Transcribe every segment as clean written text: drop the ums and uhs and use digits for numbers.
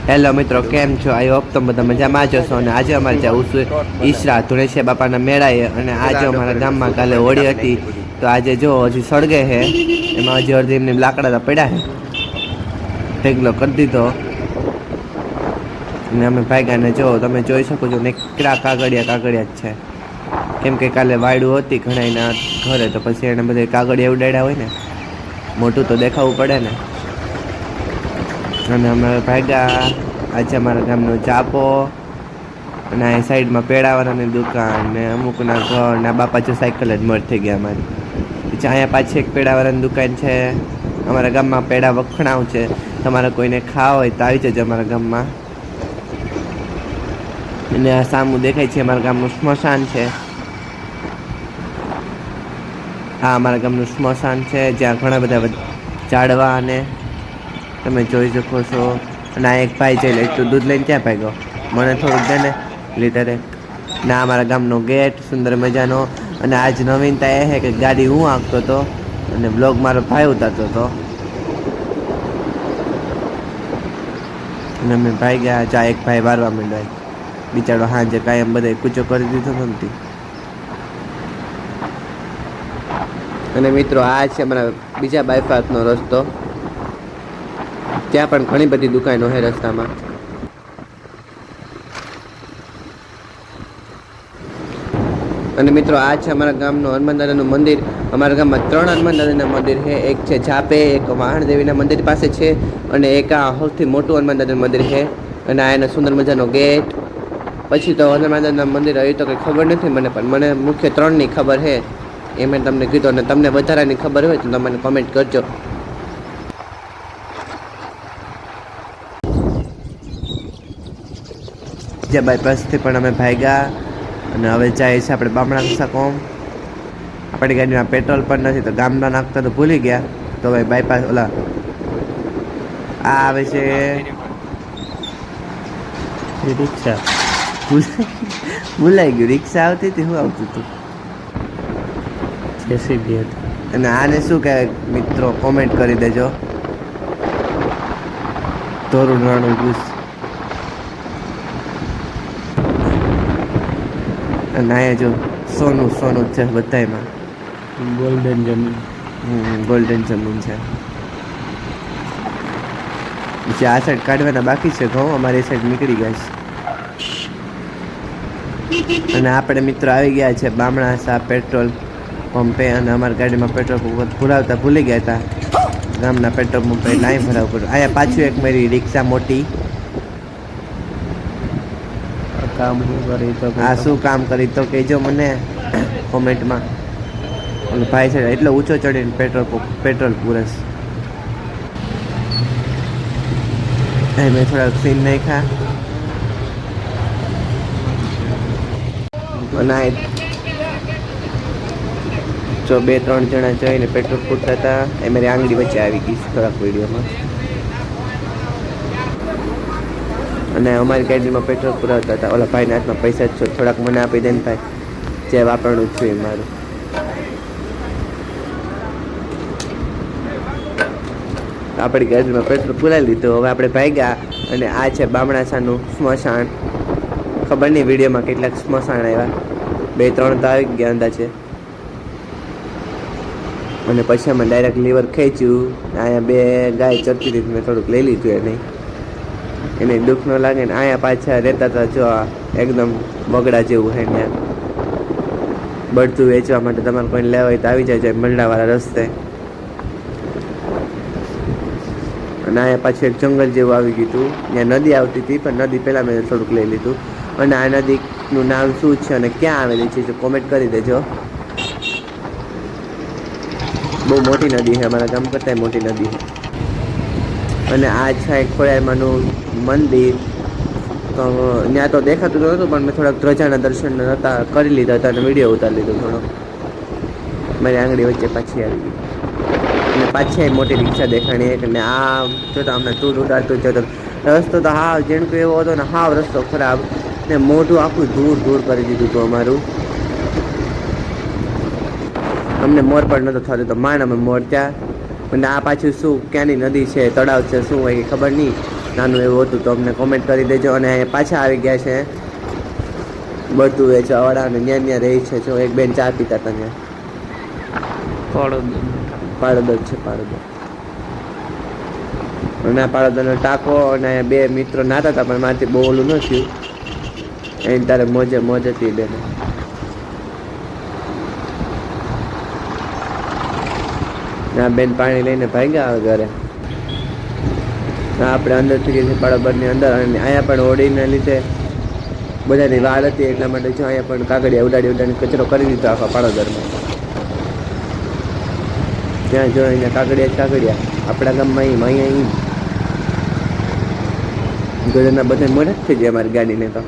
Hello મિત્રો, કેમ છો? આઈ હોપ તમે બધા મજામાં જશો. અને આજે અમારે જવું છે ઈશરા ધુણેશિયા બાપાના મેળાએ. અને આજે અમારા ગામમાં કાલે હોળી હતી, તો આજે જો હજી સળગે છે, એમાં હજી અડધી એમને લાકડા પડ્યા છે. ઢેગલો કરી દીધો અને અમે ભાગ્યાને જો તમે જોઈ શકો છો ને, કેટલા કાગળિયા જ છે. કેમ કે કાલે વાયડું હતી ઘણા એના ઘરે, તો પછી એને બધા કાગળિયા ઉડાડ્યા હોય ને, મોટું તો દેખાવું પડે ને. અને અમે ભાગ્યા આજે અમારા ગામનો ચાપો, અને આ સાઈડમાં પેડાવાળાની દુકાન ને અમુકના ઘર ને બાપા જો સાયકલ જ મર થઈ ગયા અમારી. પછી અહીંયા પાછી એક પેડાવાળાની દુકાન છે. અમારા ગામમાં પેડા વખણાવ છે, તમારે કોઈને ખાવા હોય તો આવી જજો અમારા ગામમાં. અને આ સામું દેખાય છે અમારા ગામનું સ્મશાન છે. આ અમારા ગામનું સ્મશાન છે, જ્યાં ઘણા બધા ઝાડવા અને તમે જોઈ શકો છો. અને આ એક ભાઈ છે, એટલું દૂધ લઈને ક્યાં ભાગ્યો, મને થોડુંક દે ને લીટર. ના અમારા ગામનો ગેટ સુંદર મજાનો. અને આજ નવીનતા એ છે કે ગાડી હું હાંકતો હતો અને બ્લોગ મારો ભાઈ ઉતારતો હતો. અને અમે ભાઈ ગયા, ચા એક ભાઈ વારવા માંડ્યા. બિચારો હાંજે કાયમ બધે કૂચો કરી દીધો નથી. અને મિત્રો, આ છે અમારા બીજા બાયપાસનો રસ્તો. ત્યાં પણ ઘણી બધી દુકાનો છે રસ્તામાં. અને મિત્રો, આ છે અમારા ગામનું હનુમાન દાદાનું મંદિર. અમારા ગામમાં 3 હનુમાન દાદાના મંદિર છે. એક છે ઝાપે, એક વાહણદેવીના મંદિર પાસે છે, અને એક આ સૌથી મોટું હનુમાન દાદાનું મંદિર છે. અને આ એનો સુંદર મજાનો ગેટ. પછી તો હનુમાન દાદાના મંદિર એ તો કંઈ ખબર નથી મને, પણ મને મુખ્ય 3ની ખબર છે, એ મેં તમને કીધું. અને તમને વધારાની ખબર હોય તો તમે કોમેન્ટ કરજો. જે બાયપાસથી પણ અમે ભાગ્યા અને હવે જાય છે આપણે બામણા સાકોમ. આપણી ગાડીમાં પેટ્રોલ પણ નથી, તો ગામના નાખતા તો ભૂલી ગયા. તો હવે બાયપાસ ઓલા આ આવે છે રિક્ષા, ભૂલાઈ ગયું. રિક્ષા આવતી હતી, શું આવતું હતું? જેસીબી હતી. અને આને શું કહેવાય મિત્રો, કોમેન્ટ કરી દેજો. ધોરું નાનું ગુસ. અને અહીંયા જો સોનું સોનું છે બધામાં. ગોલ્ડન જમીન. ગોલ્ડન જમીન છે. પછી આ સાઈડ કાઢવાના બાકી છે ઘઉં, અમારી સાઈડ નીકળી ગયા છે. અને આપણે મિત્રો આવી ગયા છે બામણા સા પેટ્રોલ પંપે. અને અમારી ગાડીમાં પેટ્રોલ પુરાવતા ભૂલી ગયા હતા. ગામના પેટ્રોલ પંપે લાઈન ભરાવવું પડ્યું. અહીંયા પાછું એક મારી રિક્ષા મોટી. આ શું કામ કરી તો કહેજો મને કોમેન્ટમાં. અને ભાઈ છે એટલો ઊંચો ચડીને પેટ્રોલ પૂરસ. મેં થોડાક સીન નાખ્યા. અને જો 2-3 જણા જઈને પેટ્રોલ પૂરતા હતા, એ મારી આંગળી વચ્ચે આવી ગઈ થોડાક વિડીયોમાં. અને અમારી ગાડીમાં પેટ્રોલ પુરાવતા હતા. ઓલા ભાઈના હાથમાં પૈસા જ છો, થોડાક મને આપી દે ને ભાઈ, જે વાપરવાનું છું એ મારું. આપણી ગાડીમાં પેટ્રોલ પુરાવી લીધું. હવે આપણે ભાગ્યા. અને આ છે બામણાસાનું સ્મશાન. ખબર નહીં વિડીયોમાં કેટલાક સ્મશાન આવ્યા, 2-3 તો આવી ગયા અંદાજે. અને પછી અમે ડાયરેક્ટ લીવર ખેંચ્યું. અહીંયા 2 ગાય ચરતી હતી, મેં થોડુંક લઈ લીધું. એને દુઃખ ન લાગે ને. અહીંયા પાછા રહેતા હતા જો એકદમ બગડા જેવું છે. ત્યાં બળતું વેચવા માટે તમારે કોઈને લેવા હોય તો આવી જાય મંડાવાળા રસ્તે. અને અહીંયા પાછું એક જંગલ જેવું આવી ગયું હતું. ત્યાં નદી આવતી હતી, પણ નદી પહેલાં મેં થોડુંક લઈ લીધું. અને આ નદીનું નામ શું છે અને ક્યાં આવેલી છે કોમેન્ટ કરી દેજો. બહુ મોટી નદી છે, અમારા ગામ કરતાં મોટી નદી છે. અને આ છે એક ખોડિયારમાંનું મંદિર. તો ત્યાં તો દેખાતું તો નહોતું, પણ મેં થોડાક ધ્વજાના દર્શન હતા કરી લીધા હતા અને વિડીયો ઉતારી લીધો થોડો. મારી આંગળી વચ્ચે પાછી આવી ગઈ. અને પાછી મોટી રિક્ષા દેખાણી. અને આ જોતા અમને તું ઉડાડતું જતો રસ્તો તો હાવ જેણકો એવો હતો ને, હાવ રસ્તો ખરાબ ને મોઢું આખું ધૂળ કરી દીધું હતું અમારું. અમને મોર પણ નહોતો થતો, તો અમે મોર ત્યાં. અને આ પાછું શું ક્યાંની નદી છે, તળાવ છે, શું હોય ખબર નહીં. નાનું એવું હતું તો અમને કોમેન્ટ કરી દેજો. અને અહીંયા પાછા આવી ગયા છે બધું વેચવાવાળા અને ન્યા રહી છે. જો એક બેન ચા પીતા હતા ત્યાં પાડોદર છે પાડોદર. અને આ પાડોદરનો ટાંકો અને બે મિત્રો નાતા હતા પણ મારાથી બહુ ઓલું ન થયું. એની તારે મોજે મોજ હતી બેન. ના બેન પાણી લઈને ભાગ્યા આવે ઘરે. આપણે અંદર થઈ ગઈ છે પાડોદરની અંદર. અને અહીંયા પણ હોળીને લીધે બધાની વાળ હતી એટલા માટે જો અહીંયા પણ કાગડિયા ઉડાડી કચરો કરી દીધો આખા પાડોદરમાં. ત્યાં જો અહીંયા કાગડિયા આપણા ગામમાં અહીંયા ઘરના બધા મોઢ જ થઈ જાય અમારી ગાડીને તો.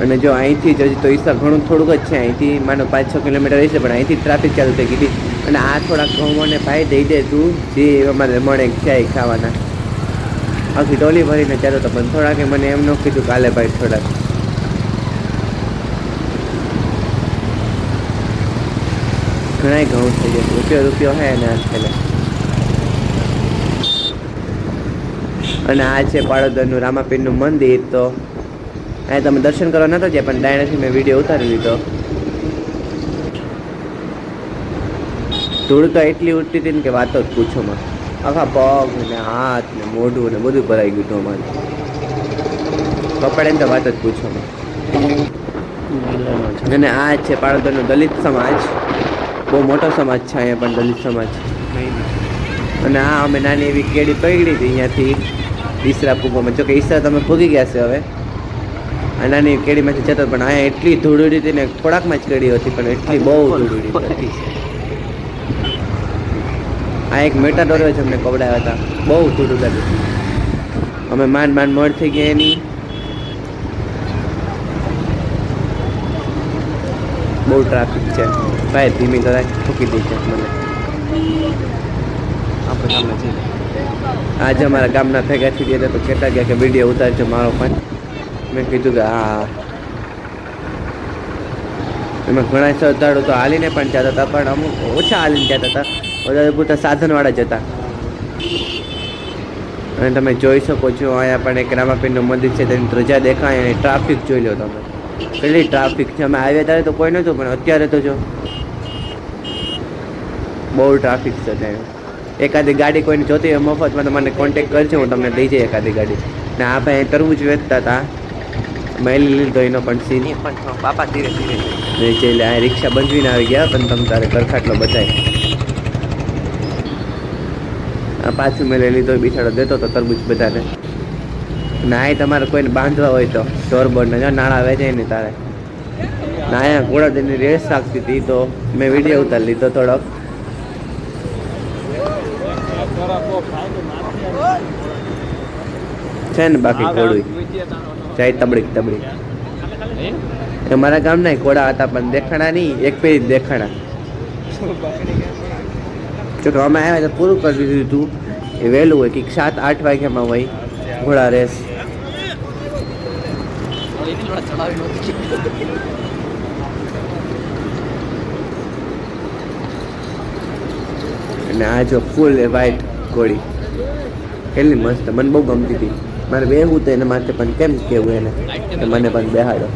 અને જો અહીંથી જ હજી તો ઈસા ઘણું થોડુંક જ છે. અહીંથી માનો 5-6 કિલોમીટર રહેશે પણ અહીંથી ટ્રાફિક ચાલુ થઈ ગઈ હતી. અને આ થોડાક ઘઉંને ભાઈ દઈ દે તું જે અમારે મળે ચાય ખાવાના. આખી ટોલી ભરીને ચાલો તો પણ થોડાકે મને એમ ન કીધું કાલે ભાઈ થોડાક. ઘણા ઘઉં થઈ જાય રૂપિયો હે ને આજકાલ. અને આ છે પાડોદરનું રામાપીરનું મંદિર. તો અહીંયા તમે દર્શન કરવા નતો ગયા પણ ડાયરેક્ટથી મેં વિડીયો ઉતારી લીધો. ધૂળ તો એટલી ઉડતી હતી ને કે વાતો જ પૂછોમાં. આખા પગ ને હાથ ને મોઢું ને બધું ભરાઈ ગયું હતું અમારે. કપડે ને તો વાત જ પૂછોમાં. અને આ છે પાડોદરનો દલિત સમાજ. બહુ મોટો સમાજ છે અહીંયા પણ દલિત સમાજ. અને આ અમે નાની એવી કેડી પકડી હતી અહીંયાથી ઈસરા પૂગવામાં. જો કે ઈસરા તમે ભૂગી ગયા છે હવે. આ નાની કેડીમાંથી જતો પણ અહીંયા એટલી ધૂળ ઉડી હતી ને થોડાકમાં જ કેડી હતી પણ એટલી બહુ ધૂળ ઉડી હતી. આ એક મેટાડોર જ અમને કવડાવ્યા હતા. બહુ ધૂળ ઉડાડી. અમે માંડ મળ થઈ ગયા એની. બહુ ટ્રાફિક છે ભાઈ. ધીમી તો ઠોકી દઈ છે મને. આજે અમારા ગામના ભેગા થઈ ગયા તો કહેતા ગયા કે વિડીયો ઉતારજો મારો પણ. મેં કીધું કે હા. એમાં ઘણા શ્રદ્ધાળુ તો હાલીને પણ જતા હતા પણ અમુક ઓછા હાલીને જતા હતા. વધારે પૂરતા સાધનવાળા જ હતા. અને તમે જોઈ શકો છો અહીંયા પણ એક રામાપીરનું મંદિર છે. તેની ધ્વજા દેખાય અને ટ્રાફિક જોઈ લો તમે. કેટલી ટ્રાફિક છે. અમે આવ્યા ત્યારે તો કોઈ નહોતું પણ અત્યારે તો જો બહુ ટ્રાફિક છે ત્યાં. એકાદી ગાડી કોઈને જોતી હોય મફતમાં તો મને કોન્ટેક કરજો, હું તમને દઈ જાય એકાદી ગાડી. ને આ ભાઈ તરબૂચ વેચતા હતા. મેં લીધો એનો પણ સીન પણ બાપા ધીરે ધીરે વેચે. એટલે આ રિક્ષા બંધવીને આવી ગયા પણ તમે તારે કરખાટલો બચાય. આ પાછું મેં લઈ લીધો બિચારો દેતો તો તરબૂચ બધાને. ના એ તમારે કોઈને બાંધવા હોય તો ઢોરબોરને જો નાણાં વેચાય ને તારે. ના અહીંયા ઘોડાદરની રેસ રાખતી હતી તો મેં વિડીયો ઉતારી લીધો થોડોક. છે ને બાકી ઘોડું જાય તબડીક. અમારા ગામના ઘોડા હતા પણ દેખાણા નહીં. એક પેરી દેખાણા. જો અમે આવ્યા તો પૂરું કરી દીધું હતું. એ વહેલું હોય કંઈક 7-8 વાગ્યામાં હોય ઘોડા રેસ. અને આ જો ફૂલ વ્હાઈટ ઘોડી કેટલી મસ્ત. મને બહુ ગમતી હતી. મારે બેહવું તો એના માટે પણ કેમ કેવું એને મને પણ બેહાડો.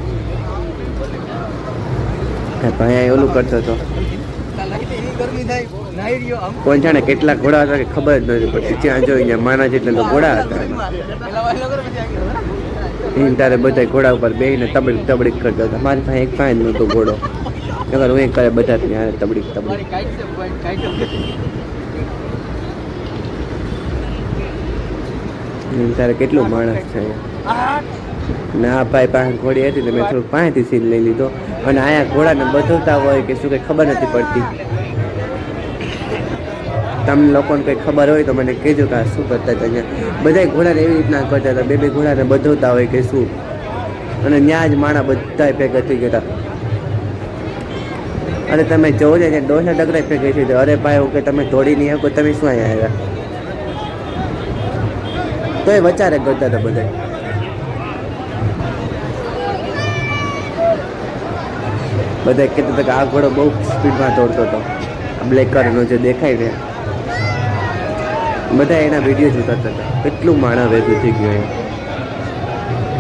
ભાઈ ઓલું કરતો હતો. કોણ જાણે કેટલા ઘોડા હતા કે ખબર જ નથી પડતી. ત્યાં જોઈ માના જેટલા તો ઘોડા હતા. એને તારે બધા ઘોડા ઉપર બેહીને તબડીક કરતા હતા. મારી પાસે એક પાસે જ નહોતો ઘોડો. અગર હું એક કરે બધા ત્યાં તબડીક. તારે કેટલું માણસ છે. ને આ ભાઈ પાસે ઘોડી હતી તો મેં થોડુંક પાસેથી સીન લઈ લીધો. અને અહીંયા ઘોડાને બધવતા હોય કે શું કંઈ ખબર નથી પડતી. તમને લોકોને કંઈ ખબર હોય તો મને કહેજો કે આ શું કરતા હતા. અહીંયા બધા ઘોડાને એવી રીતના કરતા હતા. બે ઘોડાને બધવતા હોય કે શું. અને ત્યાં જ માણા બધા ભેગા થઈ ગયા હતા. અરે તમે જોવો ને ત્યાં ડોસા ડગરા ભેગા થઈ ગયા. અરે ભાઈ કે તમે દોડી નહીં શકો તમે શું અહીંયા આવ્યા. તો એ વચારે કરતા હતા બધા. બધા કહેતા હતા કે આ ઘોડો બહુ સ્પીડમાં દોડતો હતો. બ્લેક કલરનો જે દેખાય ને, બધા એના વિડીયો જોતા હતા. કેટલું માણસ ભેગું થઈ ગયું એમ.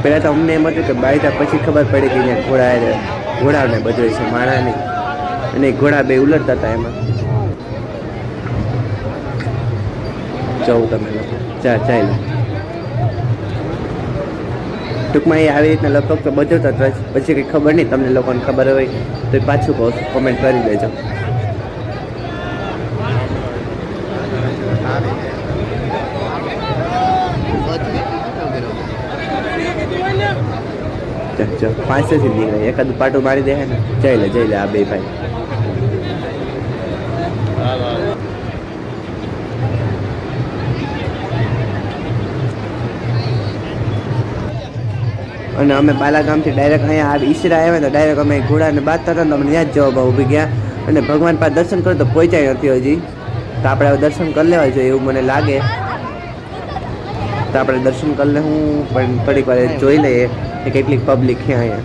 પહેલાં તો અમને એમ હતું કે બાયતા પછી ખબર પડી કે અહીંયા ઘોડાને બધું છે, માણા નહીં. અને ઘોડા બે ઉલટતા હતા એમાં. જવું તમે લોકો ચાલો. ટૂંકમાં એ આવી રીતના લગભગ તો બધો હતો. પછી કંઈ ખબર નહીં, તમને લોકોને ખબર હોય તો પાછું કહો, કોમેન્ટ કરી દેજો. પાસેથી નીકળે એકાદું પાટું મારી દે ને. જઈ લે આ બે ભાઈ. અને અમે બાલાગામથી ડાયરેક્ટ અહીંયા ઈશરા આવ્યા તો ડાયરેક્ટ અમે ઘોડાને બાંધતા હતા ને અમને ત્યાં જ જવા ઊભી ગયા. અને ભગવાન પાસે દર્શન કરો તો પહોંચાય નથી હજી. તો આપણે હવે દર્શન કરી લેવા જોઈએ એવું મને લાગે. તો આપણે દર્શન કરી લે. હું પણ થોડીક વાર જોઈ લઈએ કે કેટલીક પબ્લિક છે અહીંયા.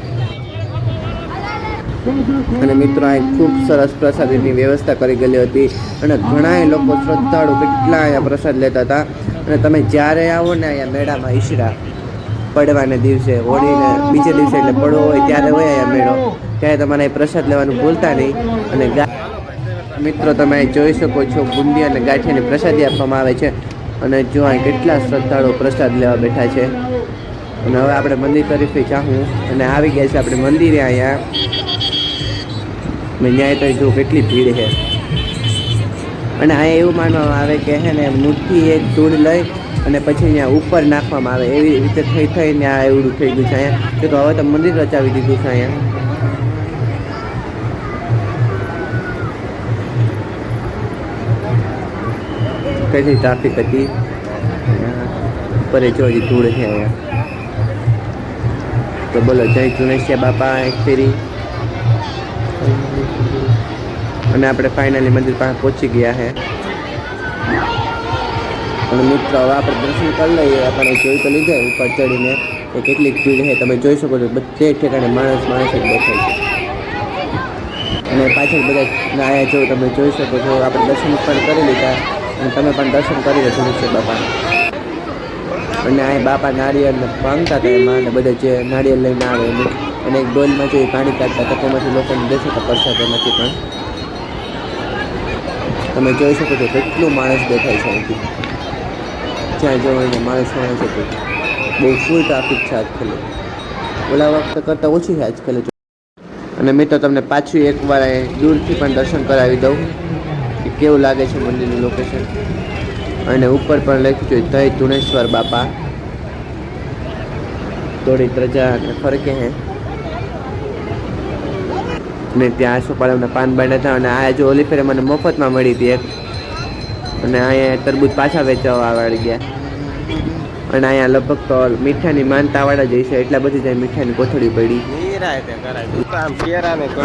અને મિત્રો અહીં ખૂબ સરસ પ્રસાદીની વ્યવસ્થા કરી ગયેલી હતી. અને ઘણા લોકો શ્રદ્ધાળુ કેટલા અહીંયા પ્રસાદ લેતા હતા. અને તમે જ્યારે આવો ને અહીંયા મેળામાં ઈશરા પડવાને દિવસે, હોળીને બીજે દિવસે એટલે પડવો હોય ત્યારે હોય અહીંયા મેળો, ત્યારે તમારે પ્રસાદ લેવાનું ભૂલતા નહીં. અને મિત્રો તમે જોઈ શકો છો બુંદી અને ગાંઠિયાની પ્રસાદી આપવામાં આવે છે. અને જો અહીં કેટલા શ્રદ્ધાળુઓ પ્રસાદ લેવા બેઠા છે. અને હવે આપણે મંદિર તરફે જાઉં અને આવી ગયા છે આપણે મંદિરે અહીંયા. ન્યાય તો જો કેટલી ભીડ છે. અને અહીંયા એવું માનવામાં આવે કે હે ને મુઠ્ઠી એક ધૂળ લઈ અને પછી અહીંયા ઉપર નાખવામાં આવે. એવી રીતે થઈને આ એવડું થઈ ગયું છે અહીંયા. તો હવે તો મંદિર રચાવી દીધું છે અહીંયા. કઈ ટ્રાફિક હતી ઉપર જો હજી ધૂળ છે અહીંયા. તો બોલો જય ચુનેશિયા બાપા એક ફેરી. અને આપણે ફાઇનલી મંદિર પાસે પહોંચી ગયા છે. અને મિત્રો હવે આપણે દર્શન કરી લઈએ. આપણે જોઈ તો લીધે ઉપર ચડીને કે કેટલીક ભીડ છે. તમે જોઈ શકો છો બધે ઠેકાણે માણસ જ દેખાય છે. અને પાછળ બધા અહીંયા જો તમે જોઈ શકો છો આપણે દર્શન પણ કરી લીધા. અને તમે પણ દર્શન કરી લો ચુનેશિયા બાપા. અને અહીં બાપા નાળિયેરને માંગતા હતા એમાં. અને બધા જે નાળિયેર લઈને આવે એનું. અને એક ડોલમાં જો પાણી કાઢતા હતા તેમાંથી લોકોને દેખાતા પ્રસાદ એમાંથી પણ. તમે જોઈ શકો છો કેટલું માણસ દેખાય છે અહીંથી. જ્યાં જોઈને માણસ હતું. બહુ ફૂલ ટ્રાફિક છે આજકાલ. ઓલા વખતે કરતાં ઓછી છે આજકાલ. અને મિત્રો તમને પાછું એકવાર દૂરથી પણ દર્શન કરાવી દઉં કે કેવું લાગે છે મંદિરનું લોકેશન. અને ઉપર પણ લખ્યું છે જય ધુણેશ્વર બાપા. થોડી ત્રજા ફરકે હે. ને ત્યાં આસોપાલવના પાન બાંધ્યા હતા. અને આ જો ઓલી ફેરે મને મફતમાં મળી હતી એક. અને અહીંયા તરબૂચ પાછા વેચવા વાળી ગયા. અને અહીંયા લગભગ તો મીઠાની માનતાવાળા જ છે. એટલા બધી જાય મીઠાની કોથળી પડી.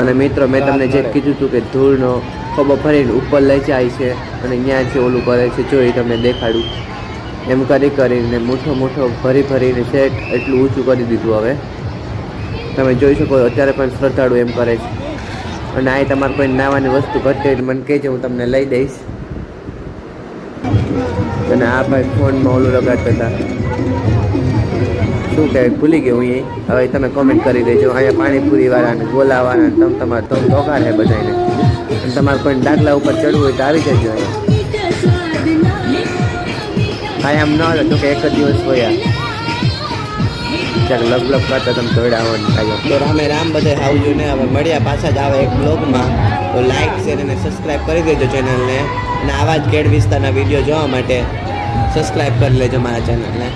અને મિત્રો મેં તમને જે કીધું હતું કે ધૂળનો ખોબો ભરીને ઉપર લઈ જાય છે. અને ત્યાં છે ઓલું કરે છે જો એ તમને દેખાડું. એમ કરીને મોટો ભરીને સેટ એટલું ઊંચું કરી દીધું. હવે તમે જોઈ શકો અત્યારે પણ શ્રદ્ધાળુ એમ કરે છે. અને આ તમારે કોઈ નાવાની વસ્તુ ઘટે મને કહેજો, હું તમને લઈ દઈશ. અને આ ભાઈ ફોનમાં ઓલું લગાડતા હતા શું કહેવાય ભૂલી ગયો હું. હવે તમે કોમેન્ટ કરી દેજો. અહીંયા પાણીપુરીવાળા ને ગોલાવાળા તમે તમારે તો ટોકાર છે બધાને. અને તમારે કોઈ દાખલા ઉપર ચડવું હોય તો આવી જજો. અહીંયા આમ ન હતો તો કે એક જ દિવસ હોયા ચાલ લગ કરતા તમે દોડાવવાનું થાય. તો રામે રામ બધે આવજો ને. હવે મળ્યા પાછા જ આવે એક બ્લોગમાં. તો લાઇક શેર અને સબસ્ક્રાઈબ કરી દેજો ચેનલને. અને આવા જ કેડ વિસ્તારના વિડીયો જોવા માટે સબસ્ક્રાઈબ કરી લેજો મારા ચેનલને.